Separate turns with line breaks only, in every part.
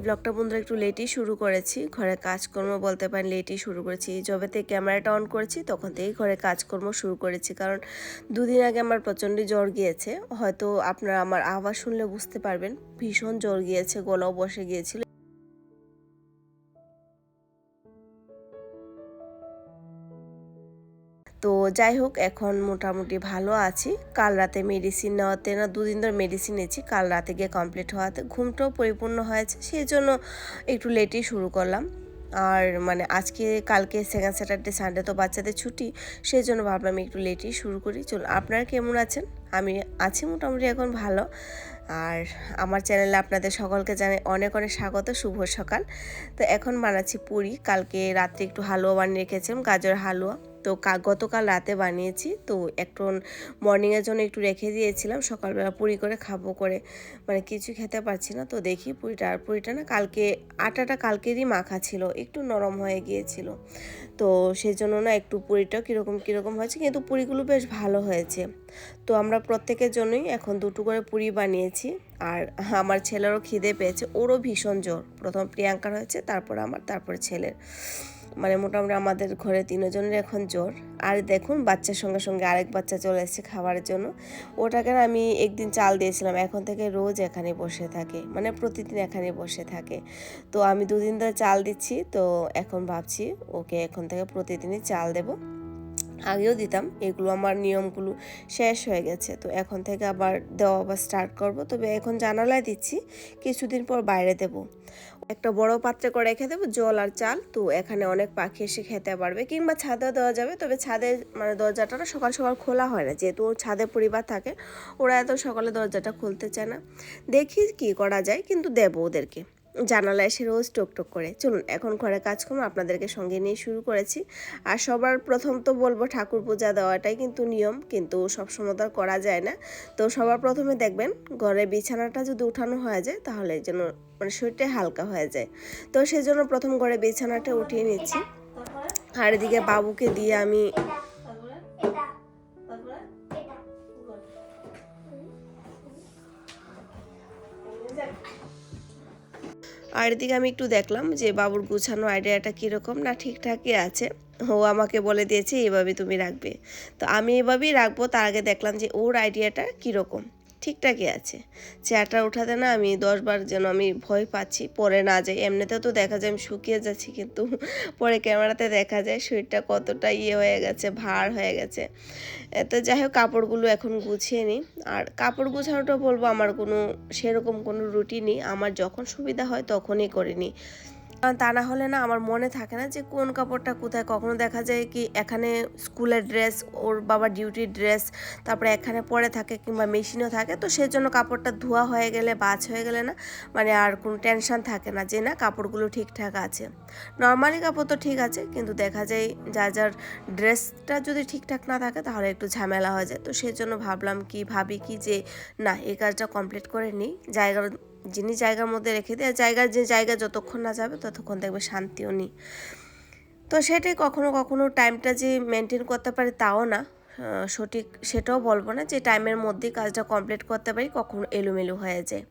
ব্লগটা বন্ধুরা একটু লেটই শুরু করেছি। ঘরে কাজকর্ম বলতে পারেন লেটই শুরু করেছি। যবে থেকে ক্যামেরাটা অন করেছি তখন থেকেই ঘরে কাজকর্ম শুরু করেছি, কারণ দুদিন আগে আমার প্রচণ্ড জ্বর গিয়েছে। হয়তো আপনারা আমার আওয়াজ শুনলে বুঝতে পারবেন, ভীষণ জ্বর গিয়েছে, গলাও বসে গিয়েছিল। তো যাই হোক, এখন মোটামুটি ভালো আছি। কাল রাতে মেডিসিন নেওয়াতে, না দুদিন ধরে মেডিসিন নিয়েছি, কাল রাতে গিয়ে কমপ্লিট হওয়াতে ঘুমটাও পরিপূর্ণ হয়েছে, সেই জন্য একটু লেটই শুরু করলাম। আর মানে আজকে কালকে সেকেন্ড স্যাটারডে সানডে তো বাচ্চাদের ছুটি, সেই জন্য ভাবলাম একটু লেটই শুরু করি। চলুন, আপনারা কেমন আছেন? আমি আছি মোটামুটি এখন ভালো। আর আমার চ্যানেলে আপনাদের সকলকে জানাই অনেক অনেক স্বাগত, শুভ সকাল। তো এখন বানাচ্ছি পুরি। কালকে রাত্রে একটু হালুয়া বানিয়ে রেখেছিলাম, গাজর হালুয়া। তো গতকাল রাতে বানিয়েছি, তো একটু মর্নিংয়ের জন্য একটু রেখে দিয়েছিলাম, সকালবেলা পুরি করে খাবো করে মানে কিছু খেতে পারছি না। তো দেখি পুরিটা না কালকে আটাটা কালকেরই মাখা ছিল, একটু নরম হয়ে গিয়েছিল। তো সেই জন্য না একটু পুরিটাও কীরকম হয়েছে, কিন্তু পুরিগুলো বেশ ভালো হয়েছে। তো আমরা প্রত্যেকের জন্যই এখন দুটো করে পুরি বানিয়েছি। আর আমার ছেলেরও খিদে পেয়েছে, ওরও ভীষণ জোর। প্রথম প্রিয়াঙ্কার হয়েছে, তারপর আমার, তারপরে ছেলের। মানে মোটামুটি আমাদের ঘরে তিনজনের এখন জ্বর। আর দেখুন, বাচ্চার সঙ্গে সঙ্গে আরেক বাচ্চা চলে এসেছে খাবারের জন্য। ওটাকে আমি একদিন চাল দিয়েছিলাম, এখন থেকে রোজ এখানে বসে থাকে, মানে প্রতিদিন এখানে বসে থাকে। তো আমি দুদিন ধরে চাল দিচ্ছি, তো এখন ভাবছি ওকে এখন থেকে প্রতিদিনই চাল দেব। আগেও দিতাম, এগুলো আমার নিয়মগুলো শেষ হয়ে গেছে, তো এখন থেকে আবার দেওয়া আবার স্টার্ট করব। তবে এখন জানালায় দিচ্ছি, কিছুদিন পর বাইরে দেব। একটা বড় পাত্রে করে রেখে দেবো জল আর চাল, তো এখানে অনেক পাখি এসে খেতে পারবে, কিংবা ছাদেও দেওয়া যাবে। তবে ছাদে মানে দরজাটা না সকাল সকাল খোলা হয় না, যেহেতু ছাদে পরিবার থাকে, ওরা এত সকালে দরজাটা খুলতে চায় না। দেখি কি করা যায়, কিন্তু দেবো ওদেরকে। জানালা এসে রোজ টক করে। চলুন, এখন ঘরে কাজকর্ম আপনাদেরকে সঙ্গে নিয়ে শুরু করেছি। আর সবার প্রথম তো বলবো ঠাকুর পূজা দেওয়াটাই কিন্তু নিয়ম, কিন্তু সবসময় তো আর করা যায় না। তো সবার প্রথমে দেখবেন ঘরে বিছানাটা যদি উঠানো হয়ে যায়, তাহলে যেন মানে শরীরটা হালকা হয়ে যায়। তো সেই জন্য প্রথম ঘরে বিছানাটা উঠিয়ে নিচ্ছি। আর এদিকে বাবুকে দিয়ে আমি আর এদিকে আমি একটু দেখলাম যে বাবুর গুছানো আইডিয়াটা কীরকম, না ঠিকঠাকই আছে। ও আমাকে বলে দিয়েছে এভাবে তুমি রাখবে, তো আমি এভাবেই রাখবো। তার আগে দেখলাম যে ওর আইডিয়াটা কীরকম, ঠিকঠাকই আছে। চেয়ারটা উঠাতে না আমি 10 বার যেন আমি ভয় পাচ্ছি পরে না যাই। এমনিতেও তো দেখা যায় আমি শুকিয়ে যাচ্ছি, কিন্তু পরে ক্যামেরাতে দেখা যায় শরীরটা কতটা হয়ে গেছে, ভার হয়ে গেছে। তো যাই হোক, কাপড়গুলো এখন গুছিয়ে নিই। আর কাপড় গুছানোটা বলবো আমার কোনো সেরকম কোনো রুটিনই, আমার যখন সুবিধা হয় তখনই করে নিই। তা না হলে না আমার মনে থাকে না যে কোন কাপড়টা কোথায়। কখনো দেখা যায় কি এখানে স্কুলের ড্রেস, ওর বাবার ডিউটির ড্রেস, তারপরে এখানে পরে থাকে, কিংবা মেশিনও থাকে। তো সেই জন্য কাপড়টা ধোয়া হয়ে গেলে, বাছ হয়ে গেলে না মানে আর কোনো টেনশন থাকে না যে না কাপড়গুলো ঠিকঠাক আছে। নর্মালি কাপড় তো ঠিক আছে, কিন্তু দেখা যায় যার ড্রেসটা যদি ঠিকঠাক না থাকে তাহলে একটু ঝামেলা হয়ে যায়। তো সেই জন্য ভাবি কি যে না, এই কাজটা কমপ্লিট করে নিই, জিনিস জায়গার মধ্যে রেখে দিই। যে জায়গা যতক্ষণ না যাবে ততক্ষণ দেখবে শান্তিও নেই। তো সেটাই, কখনো কখনো টাইমটা যে মেনটেন করতে পারি তাও না, সঠিক সেটাও বলবো না যে টাইমের মধ্যেই কাজটা কমপ্লিট করতে পারি, কখনো এলোমেলো হয়ে যায়।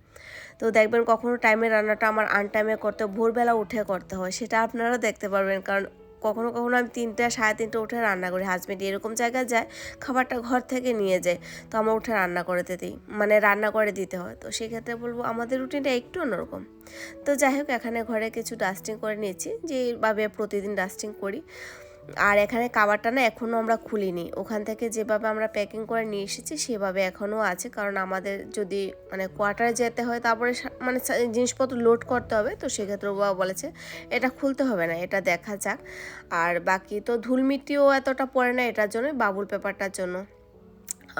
তো দেখবেন কখনো টাইমের রান্নাটা আমার আনটাইমে করতে, ভোরবেলা উঠে করতে হয়, সেটা আপনারা দেখতে পারবেন। কারণ কখনো কখনো আমি 3টা, 3:30 উঠে রান্না করি। হাজব্যান্ড এরকম জায়গায় যায়, খাবারটা ঘর থেকে নিয়ে যায়, তো আমার উঠে রান্না করে দিতেই মানে রান্না করে দিতে হয়। তো সেক্ষেত্রে বলবো আমাদের রুটিনটা একটু অন্যরকম। তো যাই হোক, এখানে ঘরে কিছু ডাস্টিং করে নিয়েছি, যেভাবে প্রতিদিন ডাস্টিং করি। আর এখানে কাভারটা না এখনও আমরা খুলিনি, ওখান থেকে যেভাবে আমরা প্যাকিং করে নিয়ে এসেছি সেভাবে এখনও আছে। কারণ আমাদের যদি মানে কোয়ার্টারে যেতে হয়, তারপরে মানে জিনিসপত্র লোড করতে হবে, তো সেক্ষেত্রে বাবা বলেছে এটা খুলতে হবে না, এটা দেখা যাক। আর বাকি তো ধুলমিটিও এতটা পড়ে না, এটার জন্য বাবুল পেপারটার জন্য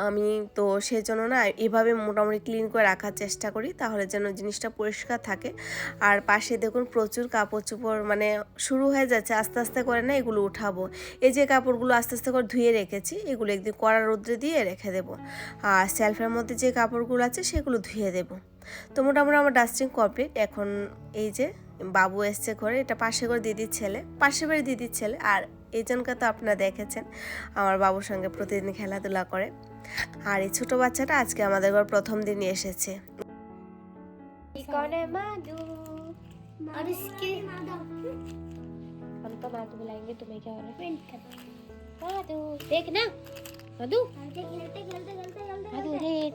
আমি তো সেজন্য না এভাবে মোটামুটি ক্লিন করে রাখার চেষ্টা করি, তাহলে যেন জিনিসটা পরিষ্কার থাকে। আর পাশে দেখুন প্রচুর কাপড় চোপড় মানে শুরু হয়ে যাচ্ছে, আস্তে আস্তে করে না এগুলো উঠাবো। এই যে কাপড়গুলো আস্তে আস্তে করে ধুয়ে রেখেছি, এগুলো একদিন কড়া রোদ্রে দিয়ে রেখে দেবো। আর সেলফের মধ্যে যে কাপড়গুলো আছে সেগুলো ধুয়ে দেবো। তো মোটামুটি আমার ডাস্টিং কমপ্লিট। এখন এই যে বাবু এসছে ঘরে, এটা পাশের বাড়ির দিদির ছেলে। আর এই জনকে তো আপনারা দেখেছেন, আমার বাবুর সঙ্গে প্রতিদিন খেলাধুলা করে। আর এই ছোট বাচ্চাটা আজকে আমাদের ঘর প্রথম দিনই এসেছে।
और इसके
हम तो माधु बुलाएंगे, तुम्हें क्या हो रहा है? माधु देख ना, माधु माधु देख।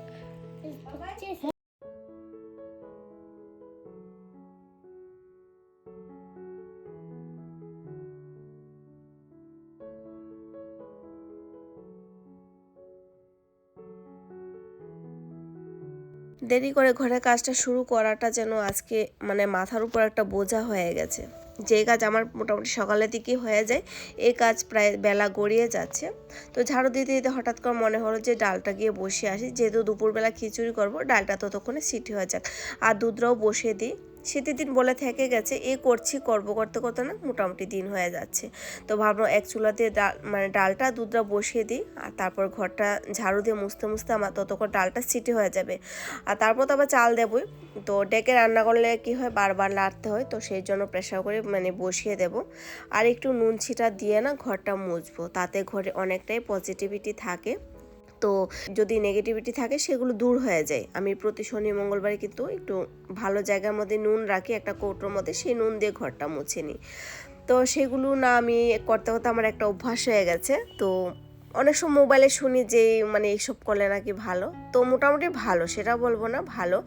দেরি করে ঘরের কাজটা শুরু করাটা যেন আজকে মানে মাথার উপর একটা বোঝা হয়ে গেছে। যে কাজ আমার মোটামুটি সকালের দিকেই হয়ে যায়, এই কাজ প্রায় বেলা গড়িয়ে যাচ্ছে। তো ঝাড়ু দিতে দিতে হঠাৎ করে মনে হলো যে ডালটা গিয়ে বসিয়ে আসি, যেহেতু দুপুরবেলা খিচুড়ি করব, ডালটা ততক্ষণে সিটি হয়ে যাক, আর দুধটাও বসিয়ে দিই। শীতের দিন বলে থেকে গেছে, করতে করতে না মোটামুটি দিন হয়ে যাচ্ছে। তো ভাবলাম এক চুলাতে ডালটা দুধটা বসিয়ে দিই, আর তারপর ঘরটা ঝাড়ু দিয়ে মুছতে মুছতে আমার ততক্ষণ ডালটা সিটি হয়ে যাবে। আর তারপর তো আবার চাল দেবই, তো ডেকে রান্না করলে কি হয়, বারবার নাড়তে হয়, তো সেই জন্য প্রেশার করে বসিয়ে দেব। আর একটু নুন ছিটা দিয়ে না ঘরটা মুছবো, তাতে ঘরে অনেকটাই পজিটিভিটি থাকে। তো যদি নেগেটিভিটি থাকে সেগুলো দূর হয়ে যায়। আমি প্রতি শনি মঙ্গলবারে কিন্তু একটু ভালো জায়গার মধ্যে নুন রাখি একটা কৌটোর মধ্যে, সেই নুন দিয়ে ঘরটা মুছে নিই। তো সেগুলো না আমি করতে করতে আমার একটা অভ্যাস হয়ে গেছে। তো অনেক সময় মোবাইলে শুনি যে এইসব করলে নাকি ভালো, তো মোটামুটি ভালো, সেটা বলবো না, ভালো,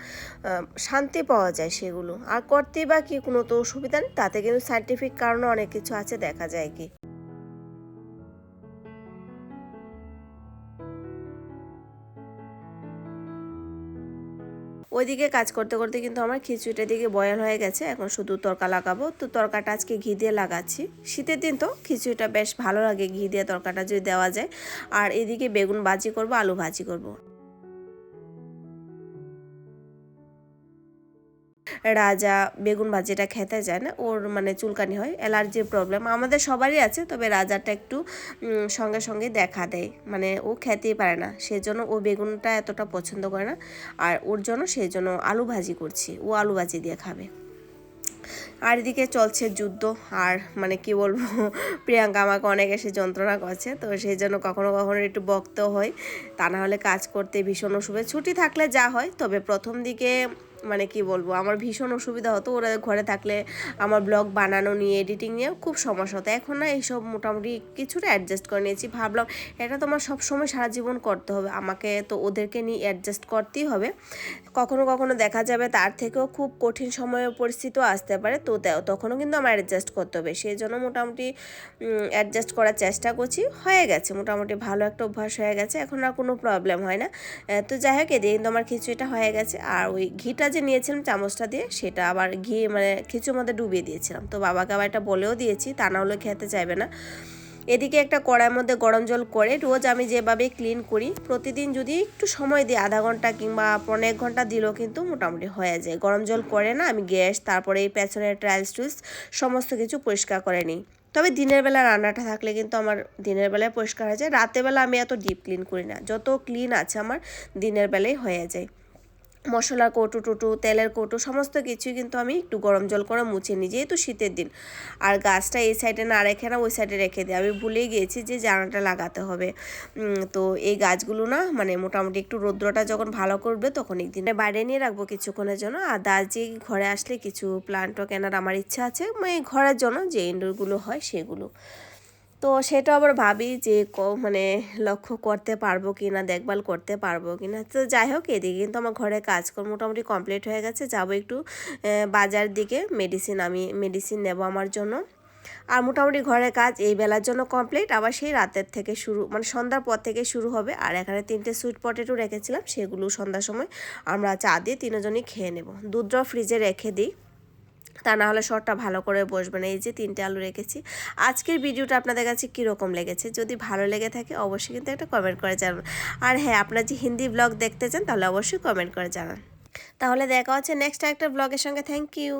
শান্তি পাওয়া যায় সেগুলো। আর করতেই বা কি, কোনো তো অসুবিধা নেই, তাতে কিন্তু সায়েন্টিফিক কারণে অনেক কিছু আছে, দেখা যায় কি। ওইদিকে কাজ করতে করতে কিন্তু আমার খিচুড়িটার দিকে বয়াল হয়ে গেছে। এখন শুধু তরকা লাগাবো। তো তরকাটা আজকে ঘি দিয়ে লাগাচ্ছি। শীতের দিন তো খিচুড়িটা বেশ ভালো লাগে ঘি দিয়ে তরকাটা যদি দেওয়া যায়। আর এদিকে বেগুন ভাজি করব, আলু ভাজি করব। রাজা বেগুন ভাজিটা খেতে যায় না, ওর চুলকানি হয়, অ্যালার্জির প্রবলেম আমাদের সবারই আছে, তবে রাজাটা একটু সঙ্গে সঙ্গে দেখা দেয়, ও খেতেই পারে না, সেজন্য ও বেগুনটা এতটা পছন্দ করে না। আর ওর জন্য সেই জন্য আলু ভাজি করছি, ও আলু ভাজি দিয়ে খাবে। আর এদিকে চলছে যুদ্ধ। আর কি বলবো, প্রিয়াঙ্কা আমাকে অনেক এসে যন্ত্রণা করছে, তো সেই জন্য কখনো কখনো একটু বকতে হয়, তা না হলে কাজ করতে ভীষণ অসুবিধা। ছুটি থাকলে যা হয়, তবে প্রথম দিকে কি বলবো, আমার ভীষণ অসুবিধা হতো। ওরা ঘরে থাকলে আমার ব্লগ বানানো নিয়ে, এডিটিং নিয়ে খুব সমস্যা হতো। এখন না এইসব মোটামুটি কিছুটা অ্যাডজাস্ট করে নিয়েছি। ভাবলাম এটা তো আমার সবসময় সারা জীবন করতে হবে, আমাকে তো ওদেরকে নিয়ে অ্যাডজাস্ট করতেই হবে। কখনো কখনো দেখা যাবে তার থেকেও খুব কঠিন সময় পরিস্থিতিও আসতে পারে, তো তখনও কিন্তু আমার অ্যাডজাস্ট করতে হবে। সেই জন্য মোটামুটি অ্যাডজাস্ট করার চেষ্টা করছি, হয়ে গেছে মোটামুটি ভালো একটা অভ্যাস হয়ে গেছে, এখন আর কোনো প্রবলেম হয় না। তো যাই হোক, এদিকে কিন্তু আমার খিচুড়িটা হয়ে গেছে। আর ওই ঘিটা যে নিয়েছিলাম চামচটা দিয়ে, সেটা আবার ঘি খিচুড়ির মধ্যে ডুবিয়ে দিয়েছিলাম। তো বাবাকে আবার এটা বলেও দিয়েছি, তা না হলে খেতে চাইবে না। এদিকে একটা কড়াইয়ের মধ্যে গরম জল করে, রোজ আমি যেভাবে ক্লিন করি, প্রতিদিন যদি একটু সময় দিই, আধা ঘন্টা কিংবা 1.5 ঘন্টা দিলেও কিন্তু মোটামুটি হয়ে যায়। গরম জল করে না আমি গ্যাস, তারপরে এই পেছনের টাইলস টুইলস সমস্ত কিছু পরিষ্কার করে নিই। তবে দিনের বেলা রান্নাটা থাকলে কিন্তু আমার দিনের বেলায় পরিষ্কার হয়ে যায়। রাতের বেলা আমি এত ডিপ ক্লিন করি না, যত ক্লিন আছে আমার দিনের বেলায় হয়ে যায়। মশলার কৌটো টুটু, তেলের কৌটো, সমস্ত কিছুই কিন্তু আমি একটু গরম জল করে মুছে নিই, যেহেতু শীতের দিন। আর গাছটা এই সাইডে না রেখে না ওই সাইডে রেখে দিই, আমি ভুলেই গিয়েছি যে জানালাটা লাগাতে হবে। তো এই গাছগুলো না মোটামুটি একটু রৌদ্রটা যখন ভালো করবে তখন একদিন বাইরে নিয়ে রাখবো কিছুক্ষণের জন্য। আর যে ঘরে আসলে কিছু প্লান্টও কেনার আমার ইচ্ছা আছে, ঘরের জন্য যে ইনডোরগুলো হয় সেগুলো। তো সেটা আবার ভাবি যে লক্ষ্য করতে পারবো কি না, দেখভাল করতে পারবো কি না। তো যাই হোক, এদিকে কিন্তু আমার ঘরে কাজ মোটামুটি কমপ্লিট হয়ে গেছে। যাবো একটু বাজার দিকে, মেডিসিন নেব আমার জন্য। আর মোটামুটি ঘরের কাজ এই বেলার জন্য কমপ্লিট। আবার সেই রাতের থেকে শুরু, সন্ধ্যার পর থেকে শুরু হবে। আর এখানে 3টে সুইট পটেটো রেখেছিলাম, সেগুলো সন্ধ্যার সময় আমরা চা দিয়ে 3জনই খেয়ে নেব। দুধটাও ফ্রিজে রেখে দিই, তা না হলে শর্টটা ভালো করে বসবে না। এই যে 3টে আলু রেখেছি। আজকের ভিডিওটা আপনাদের কাছে কীরকম লেগেছে, যদি ভালো লেগে থাকে অবশ্যই কিন্তু একটা কমেন্ট করে জানান। আর হ্যাঁ, আপনারা যে হিন্দি ব্লগ দেখতে চান তাহলে অবশ্যই কমেন্ট করে জানান। তাহলে দেখা হচ্ছে নেক্সট একটা ব্লগের সঙ্গে। Thank you.